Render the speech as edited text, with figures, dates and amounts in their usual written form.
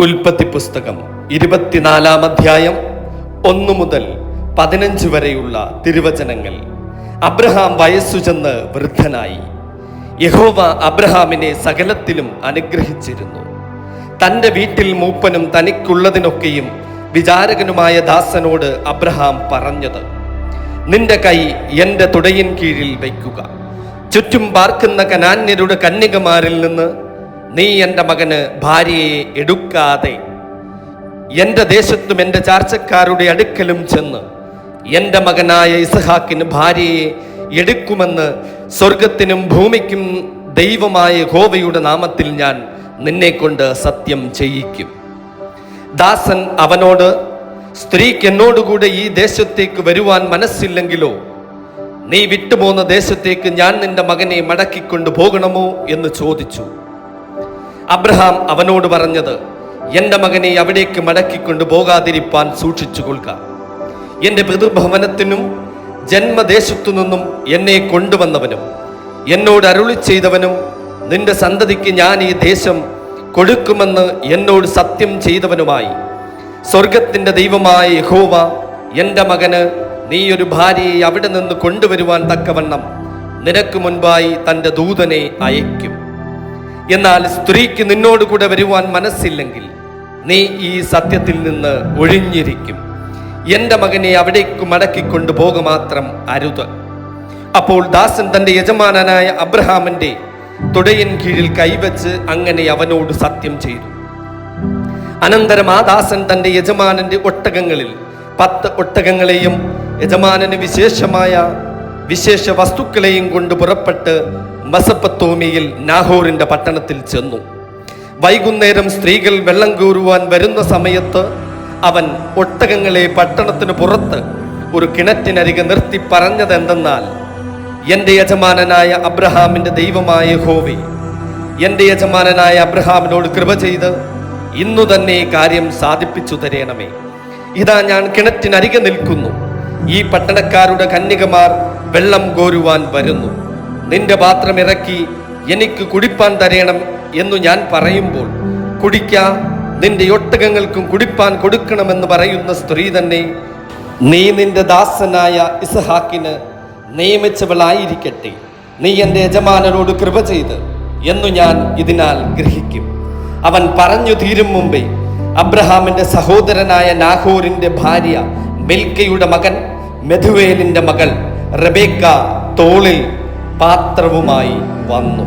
ഉൽപ്പത്തി പുസ്തകം 24-ാം അധ്യായം 1 മുതൽ 15 വരെയുള്ള തിരുവചനങ്ങൾ. അബ്രഹാം വയസ്സു ചെന്ന് വൃദ്ധനായി. യഹോവ അബ്രഹാമിനെ സകലത്തിലും അനുഗ്രഹിച്ചിരുന്നു. തൻ്റെ വീട്ടിൽ മൂപ്പനും തനിക്കുള്ളതിനൊക്കെയും വിചാരകനുമായ ദാസനോട് അബ്രഹാം പറഞ്ഞത്, നിന്റെ കൈ എൻ്റെ തുടയിൻ കീഴിൽ വയ്ക്കുക. ചുറ്റും പാർക്കുന്ന കനാന്യരുടെ കന്യകമാരിൽ നിന്ന് നീ എൻ്റെ മകന് ഭാര്യയെ എടുക്കാതെ എൻ്റെ ദേശത്തും എൻ്റെ ചാർച്ചക്കാരുടെ അടുക്കലും ചെന്ന് എൻ്റെ മകനായ ഇസഹാക്കിന് ഭാര്യയെ എടുക്കുമെന്ന് സ്വർഗത്തിനും ഭൂമിക്കും ദൈവമായ യഹോവയുടെ നാമത്തിൽ ഞാൻ നിന്നെ കൊണ്ട് സത്യം ചെയ്യിക്കും. ദാസൻ അവനോട്, സ്ത്രീക്ക് എന്നോടുകൂടെ ഈ ദേശത്തേക്ക് വരുവാൻ മനസ്സില്ലെങ്കിലോ നീ വിട്ടുപോകുന്ന ദേശത്തേക്ക് ഞാൻ നിന്റെ മകനെ മടക്കിക്കൊണ്ടു പോകണമോ എന്ന് ചോദിച്ചു. അബ്രഹാം അവനോട് പറഞ്ഞത്, എൻ്റെ മകനെ അവിടേക്ക് മടക്കിക്കൊണ്ടു പോകാതിരിപ്പാൻ സൂക്ഷിച്ചു കൊള്ളുക. എൻ്റെ പിതൃഭവനത്തിനും ജന്മദേശത്തു നിന്നും എന്നെ കൊണ്ടുവന്നവനും എന്നോട് അരുളി ചെയ്തവനും നിന്റെ സന്തതിക്ക് ഞാൻ ഈ ദേശം കൊടുക്കുമെന്ന് എന്നോട് സത്യം ചെയ്തവനുമായി സ്വർഗത്തിൻ്റെ ദൈവമായ യഹോവ എൻ്റെ മകന് നീ ഒരു ഭാര്യയെ അവിടെ നിന്ന് കൊണ്ടുവരുവാൻ തക്കവണ്ണം നിനക്ക് മുൻപായി തൻ്റെ ദൂതനെ അയക്കും. എന്നാൽ സ്ത്രീക്ക് നിന്നോടുകൂടെ വരുവാൻ മനസ്സില്ലെങ്കിൽ നീ ഈ സത്യത്തിൽ നിന്ന് ഒഴിഞ്ഞിരിക്കും. എൻ്റെ മകനെ അവിടേക്ക് മടക്കിക്കൊണ്ടു പോക മാത്രം അരുത്. അപ്പോൾ ദാസൻ തൻ്റെ യജമാനനായ അബ്രഹാമിൻ്റെ തുടയിൻ കീഴിൽ കൈവച്ച് അങ്ങനെ അവനോട് സത്യം ചെയ്തു. അനന്തരം ആ ദാസൻ തൻ്റെ യജമാനന്റെ ഒട്ടകങ്ങളിൽ 10 ഒട്ടകങ്ങളെയും യജമാനന് വിശേഷ വസ്തുക്കളെയും കൊണ്ട് പുറപ്പെട്ട് മെസൊപ്പൊത്താമ്യയിൽ നാഹോറിന്റെ പട്ടണത്തിൽ ചെന്നു. വൈകുന്നേരം സ്ത്രീകൾ വെള്ളം കോരുവാൻ വരുന്ന സമയത്ത് അവൻ ഒട്ടകങ്ങളെ പട്ടണത്തിന് പുറത്ത് ഒരു കിണറ്റിനരികെ നിർത്തി പറഞ്ഞതെന്തെന്നാൽ, എൻ്റെ യജമാനനായ അബ്രഹാമിൻ്റെ ദൈവമായ യഹോവേ, എൻ്റെ യജമാനനായ അബ്രഹാമിനോട് കൃപ ചെയ്ത് ഇന്നു തന്നെ കാര്യം സാധിപ്പിച്ചു തരേണമേ. ഇതാ ഞാൻ കിണറ്റിനരികെ നിൽക്കുന്നു. ഈ പട്ടണക്കാരുടെ കന്യകമാർ വെള്ളം കോരുവാൻ വരുന്നു. നിന്റെ പാത്രം ഇറക്കി എനിക്ക് കുടിപ്പാൻ തരേണം എന്നു ഞാൻ പറയുമ്പോൾ, കുടിക്ക, നിന്റെ ഒട്ടകങ്ങൾക്കും കുടിപ്പാൻ കൊടുക്കണമെന്ന് പറയുന്ന സ്ത്രീ തന്നെ നീ നിന്റെ ദാസനായ ഇസഹാക്കിന് നിയമിച്ചവളായിരിക്കട്ടെ. നീ എൻ്റെ യജമാനനോട് കൃപ ചെയ്ത് എന്നു ഞാൻ ഇതിനാൽ ഗ്രഹിക്കും. അവൻ പറഞ്ഞു തീരും മുമ്പേ അബ്രഹാമിന്റെ സഹോദരനായ നാഹോറിന്റെ ഭാര്യ മിൽക്കയുടെ മകൻ മെഥുവേലിന്റെ മകൾ റെബേക്ക തോളിൽ പാത്രവുമായി വന്നു.